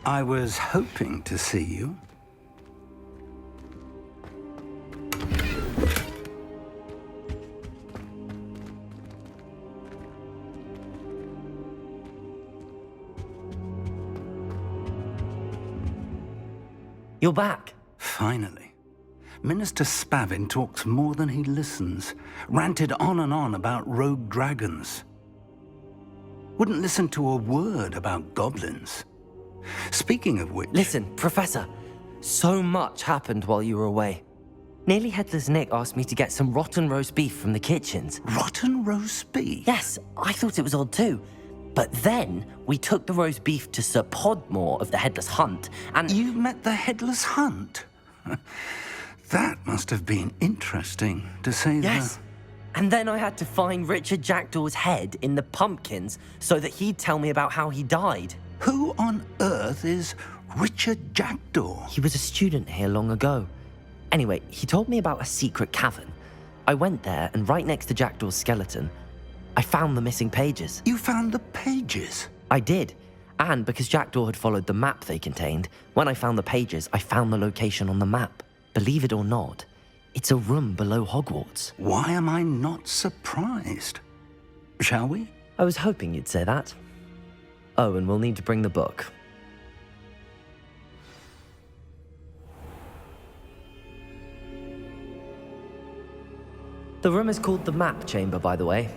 I was hoping to see you. You're back. Finally. Minister Spavin talks more than he listens. Ranted on and on about rogue dragons. Wouldn't listen to a word about goblins. Speaking of which... Listen, Professor. So much happened while you were away. Nearly Headless Nick asked me to get some rotten roast beef from the kitchens. Rotten roast beef? Yes, I thought it was odd too. But then, we took the roast beef to Sir Podmore of the Headless Hunt, and... You met the Headless Hunt? That must have been interesting, to say the... Yes. And then I had to find Richard Jackdaw's head in the pumpkins so that he'd tell me about how he died. Who on earth is Richard Jackdaw? He was a student here long ago. Anyway, he told me about a secret cavern. I went there, and right next to Jackdaw's skeleton, I found the missing pages. You found the pages? I did. And because Jackdaw had followed the map they contained, when I found the pages, I found the location on the map. Believe it or not, it's a room below Hogwarts. Why am I not surprised? Shall we? I was hoping you'd say that. Oh, and we'll need to bring the book. The room is called the Map Chamber, by the way.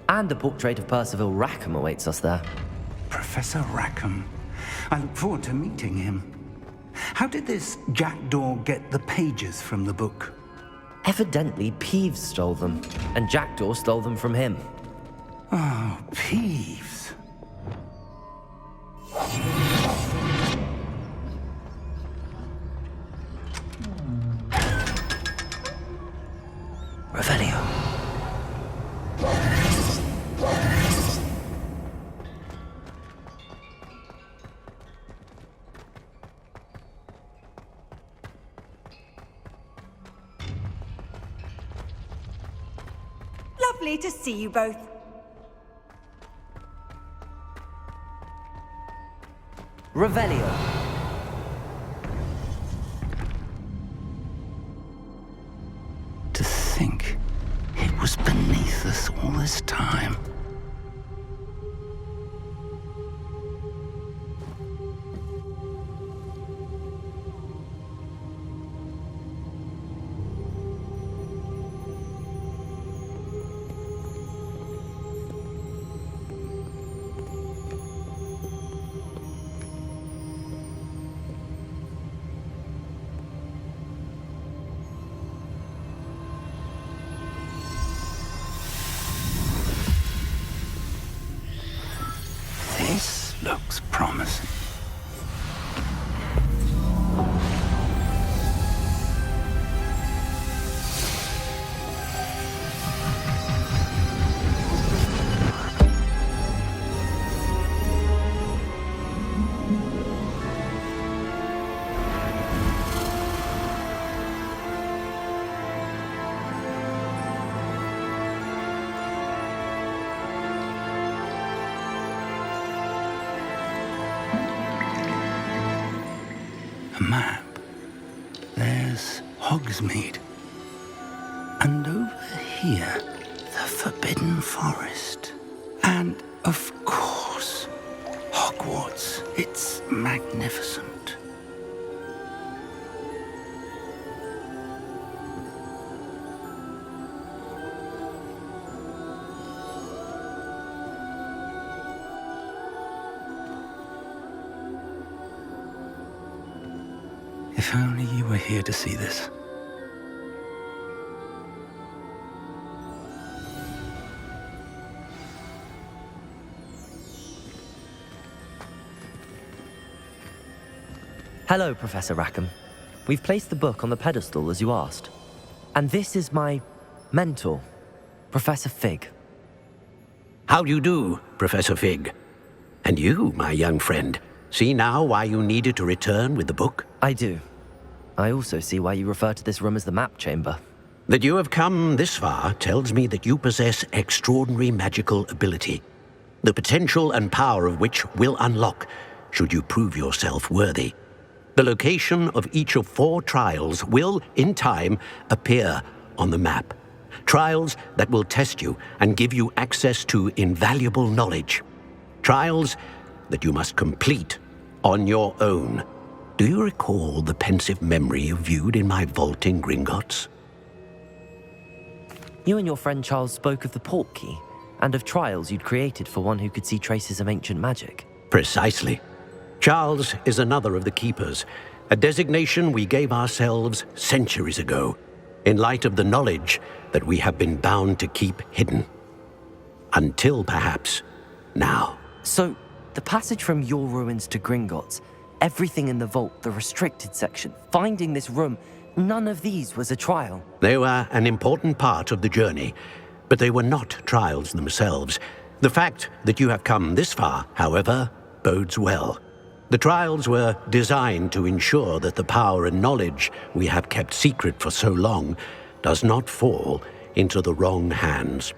And a portrait of Percival Rackham awaits us there. Professor Rackham. I look forward to meeting him. How did this Jackdaw get the pages from the book? Evidently, Peeves stole them, and Jackdaw stole them from him. Oh, Peeves. Revelio. Lovely to see you both. Revelio. To think it was beneath us all this time. This looks promising. A map. There's Hogsmeade. And over here, the Forbidden Forest. And, of course, Hogwarts. It's magnificent. If only you were here to see this. Hello, Professor Rackham. We've placed the book on the pedestal as you asked. And this is my mentor, Professor Fig. How do you do, Professor Fig? And you, my young friend, see now why you needed to return with the book? I do. I also see why you refer to this room as the Map Chamber. That you have come this far tells me that you possess extraordinary magical ability, the potential and power of which will unlock should you prove yourself worthy. The location of each of 4 trials will, in time, appear on the map. Trials that will test you and give you access to invaluable knowledge. Trials that you must complete on your own. Do you recall the pensive memory you viewed in my vault in Gringotts? You and your friend Charles spoke of the port key and of trials you'd created for one who could see traces of ancient magic. Precisely. Charles is another of the Keepers, a designation we gave ourselves centuries ago, in light of the knowledge that we have been bound to keep hidden. Until perhaps now. So, the passage from your ruins to Gringotts, everything in the vault, the restricted section, finding this room, none of these was a trial. They were an important part of the journey, but they were not trials themselves. The fact that you have come this far, however, bodes well. The trials were designed to ensure that the power and knowledge we have kept secret for so long does not fall into the wrong hands.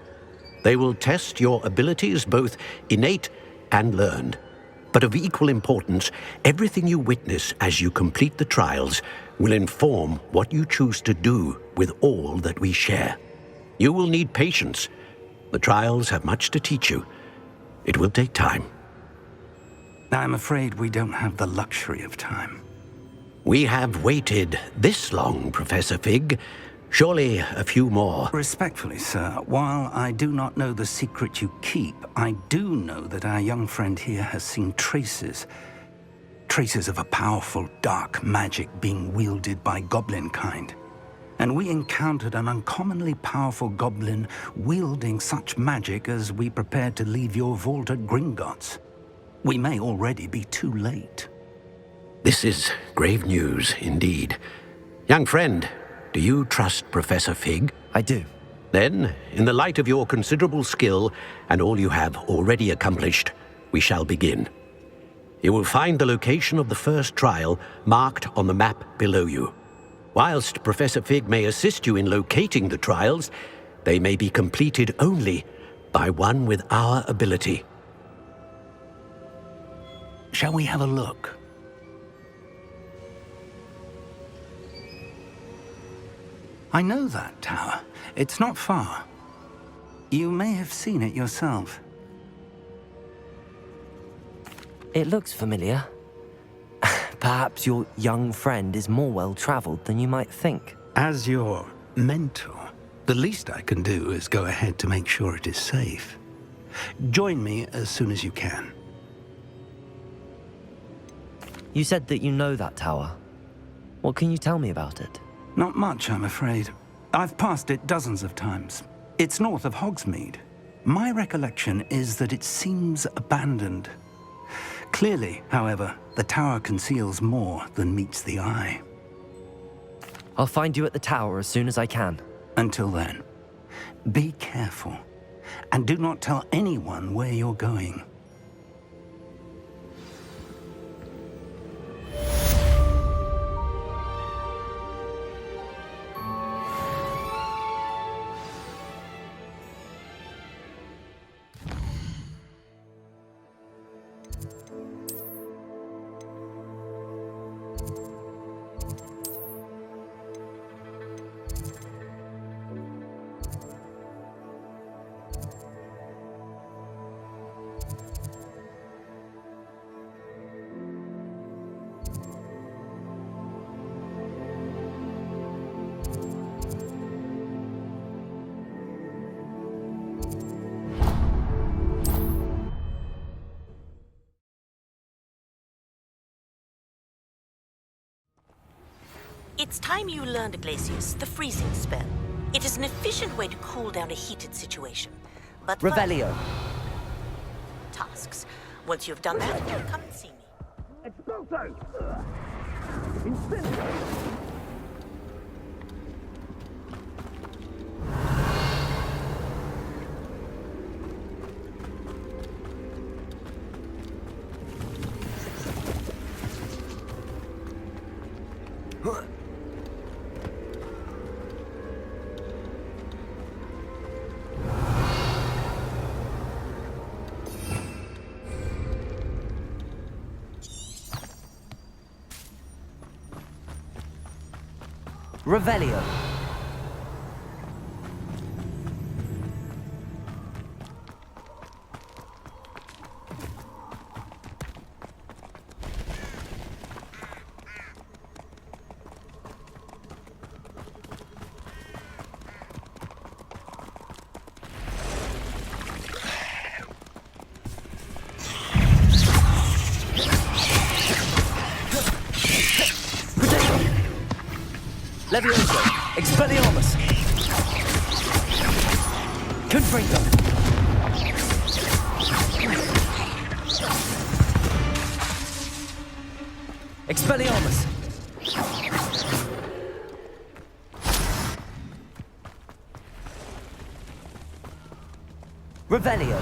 They will test your abilities, both innate and learned. But of equal importance, everything you witness as you complete the trials will inform what you choose to do with all that we share. You will need patience. The trials have much to teach you. It will take time. I'm afraid we don't have the luxury of time. We have waited this long, Professor Fig. Surely a few more. Respectfully, sir, while I do not know the secret you keep, I do know that our young friend here has seen traces of a powerful dark magic being wielded by goblin kind. And we encountered an uncommonly powerful goblin wielding such magic as we prepared to leave your vault at Gringotts. We may already be too late. This is grave news indeed. Young friend, do you trust Professor Fig? I do. Then, in the light of your considerable skill and all you have already accomplished, we shall begin. You will find the location of the first trial marked on the map below you. Whilst Professor Fig may assist you in locating the trials, they may be completed only by one with our ability. Shall we have a look? I know that tower. It's not far. You may have seen it yourself. It looks familiar. Perhaps your young friend is more well-traveled than you might think. As your mentor, the least I can do is go ahead to make sure it is safe. Join me as soon as you can. You said that you know that tower. What can you tell me about it? Not much, I'm afraid. I've passed it dozens of times. It's north of Hogsmeade. My recollection is that it seems abandoned. Clearly, however, the tower conceals more than meets the eye. I'll find you at the tower as soon as I can. Until then, be careful, and do not tell anyone where you're going. It's time you learned, Glacius, the freezing spell. It is an efficient way to cool down a heated situation. But Revelio. tasks. Once you've done that, come and see me. Revelio. Levioso. Expelliarmus. Confringo. Expelliarmus. Revelio.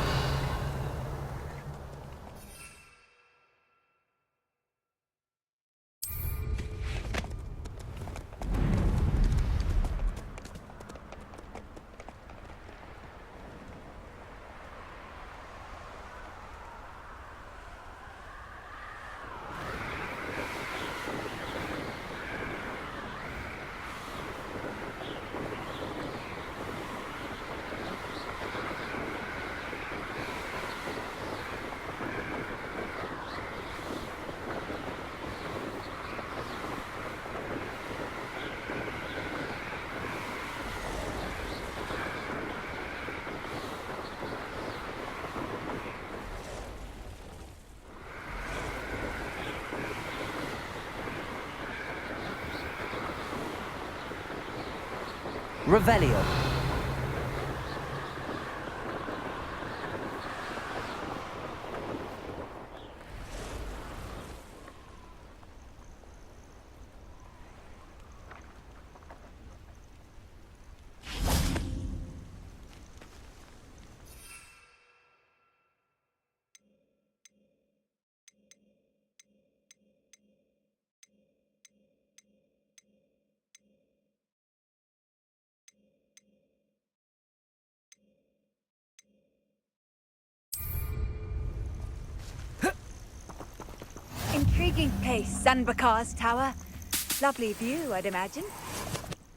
Revelio. Intriguing place, Sanbakar's tower. Lovely view, I'd imagine.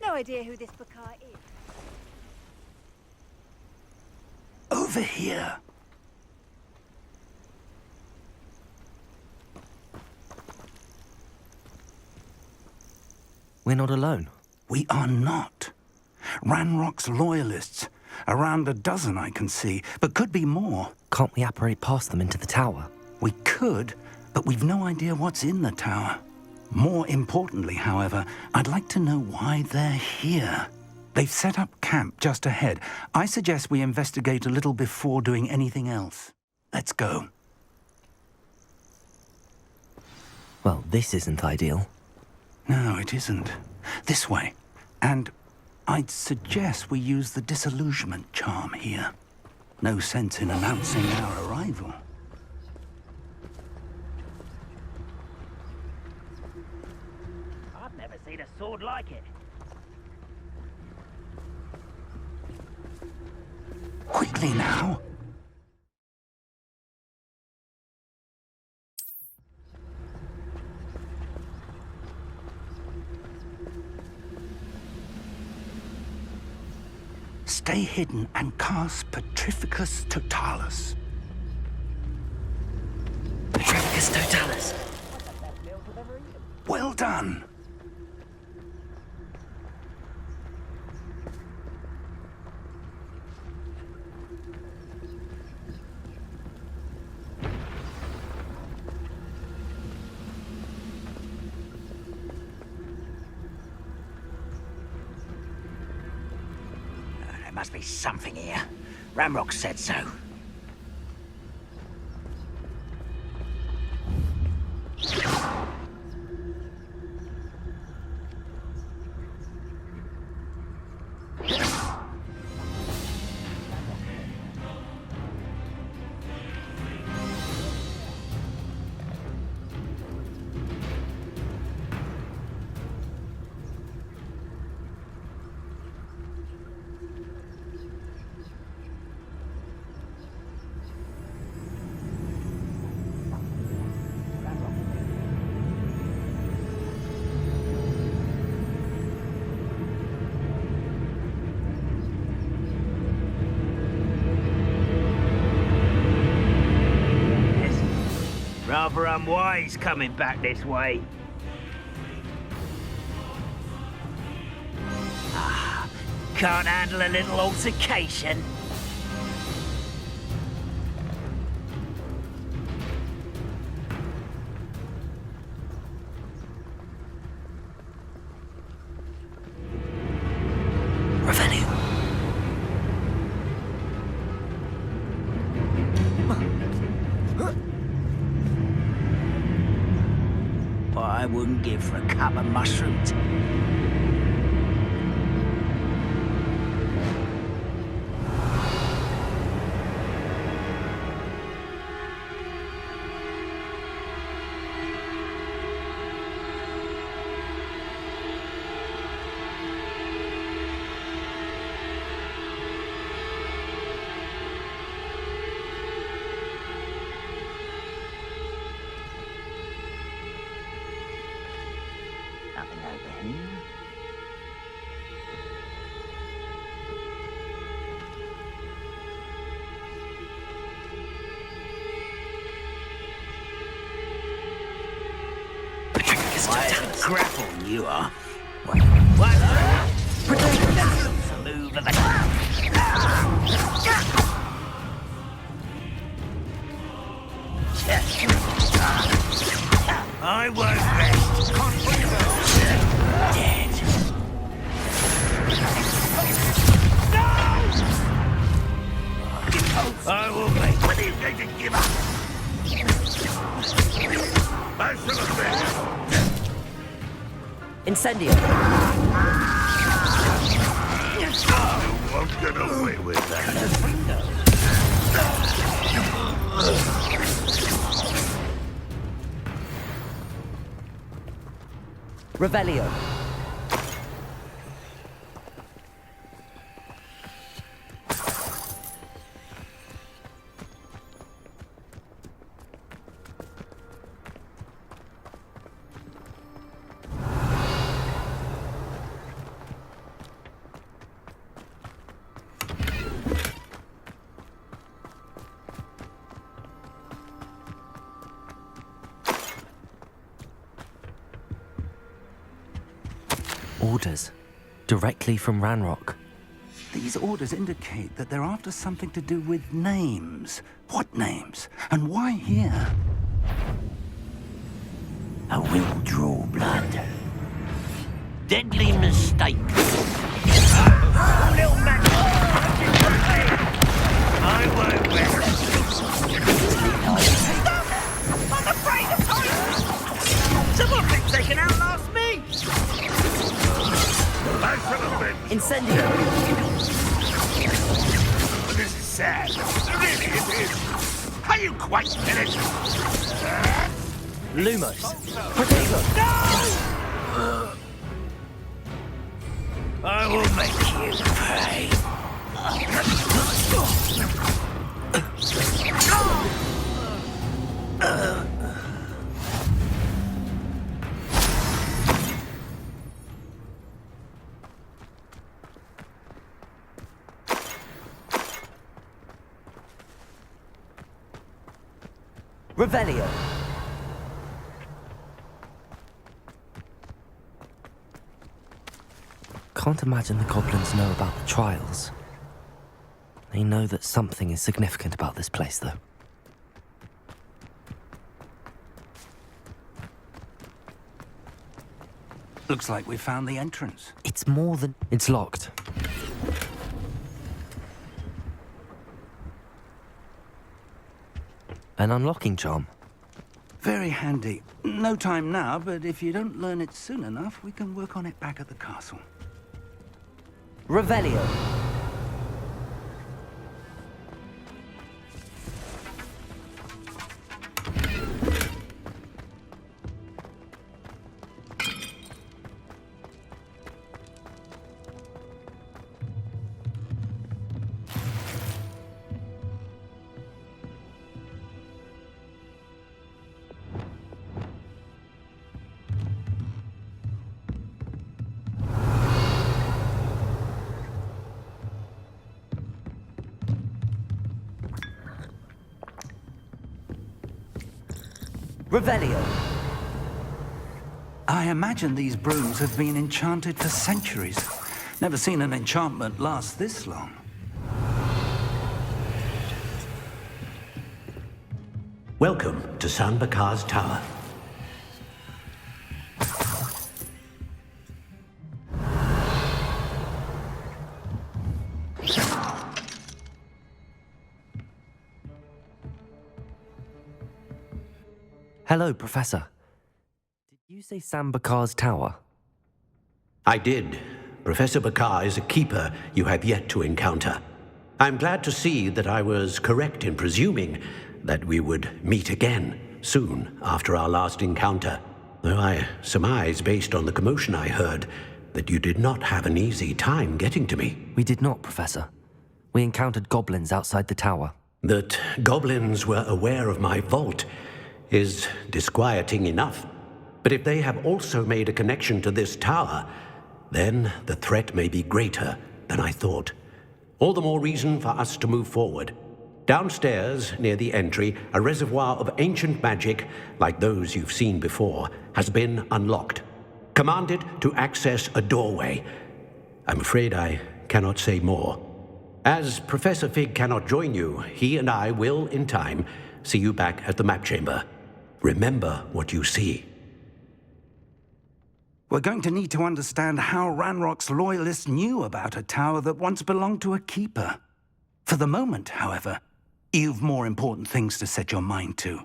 No idea who this Bakar is. Over here. We're not alone. We are not. Ranrock's loyalists. Around a dozen I can see, but could be more. Can't we apparate past them into the tower? We could, but we've no idea what's in the tower. More importantly, however, I'd like to know why they're here. They've set up camp just ahead. I suggest we investigate a little before doing anything else. Let's go. Well, this isn't ideal. No, it isn't. This way. And I'd suggest we use the disillusionment charm here. No sense in announcing our arrival. I've never seen a sword like it. Quickly now. Stay hidden and cast Petrificus Totalis. Petrificus Totalis. Well done. There must be something here. Ramrock said so. rather unwise coming back this way. Ah, can't handle a little altercation. I wouldn't give for a cup of mushrooms. Nothing over here. What a grapple you are. What? That's a move of the... I won't rest. Dead. No! I will make. When are you going to give up? I shall have Incendio. You won't get away with that. Revelio. Orders. Directly from Ranrock. These orders indicate that they're after something to do with names. What names? And why here? I will draw blood. Deadly mistake. Little man. I won't rest. I'm afraid of heights. Someone thinks they can outlast me. I shall have been. Incendio. This is sad. Really, it is. Are you quite finished? Lumos. Protego. No! I will make you pay. Revelio. Can't imagine the goblins know about the trials. They know that something is significant about this place, though. Looks like we found the entrance. It's more than... It's locked. An unlocking charm. Very handy. No time now, but if you don't learn it soon enough, we can work on it back at the castle. Revelio. Revelio. I imagine these brooms have been enchanted for centuries. Never seen an enchantment last this long. Welcome to San Bakar's Tower. Hello, Professor. Did you say Sam Bakar's tower? I did. Professor Bakar is a keeper you have yet to encounter. I'm glad to see that I was correct in presuming that we would meet again soon after our last encounter, though I surmise, based on the commotion I heard, that you did not have an easy time getting to me. We did not, Professor. We encountered goblins outside the tower. That goblins were aware of my vault is disquieting enough. But if they have also made a connection to this tower, then the threat may be greater than I thought. All the more reason for us to move forward. Downstairs, near the entry, a reservoir of ancient magic, like those you've seen before, has been unlocked. Commanded to access a doorway. I'm afraid I cannot say more. As Professor Fig cannot join you, he and I will, in time, see you back at the map chamber. Remember what you see. We're going to need to understand how Ranrock's loyalists knew about a tower that once belonged to a keeper. For the moment, however, you've more important things to set your mind to.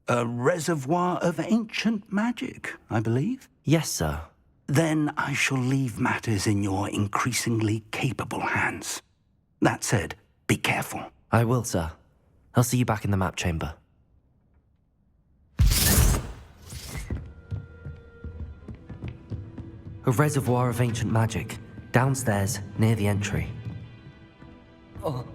A reservoir of ancient magic, I believe? Yes, sir. Then I shall leave matters in your increasingly capable hands. That said, be careful. I will, sir. I'll see you back in the map chamber. A reservoir of ancient magic, downstairs, near the entry. Oh.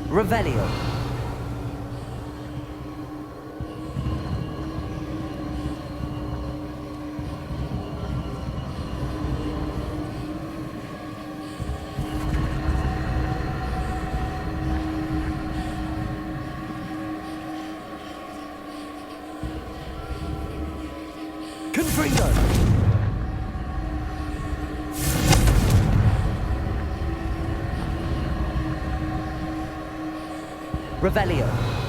Revelio. Confringo. Revelio.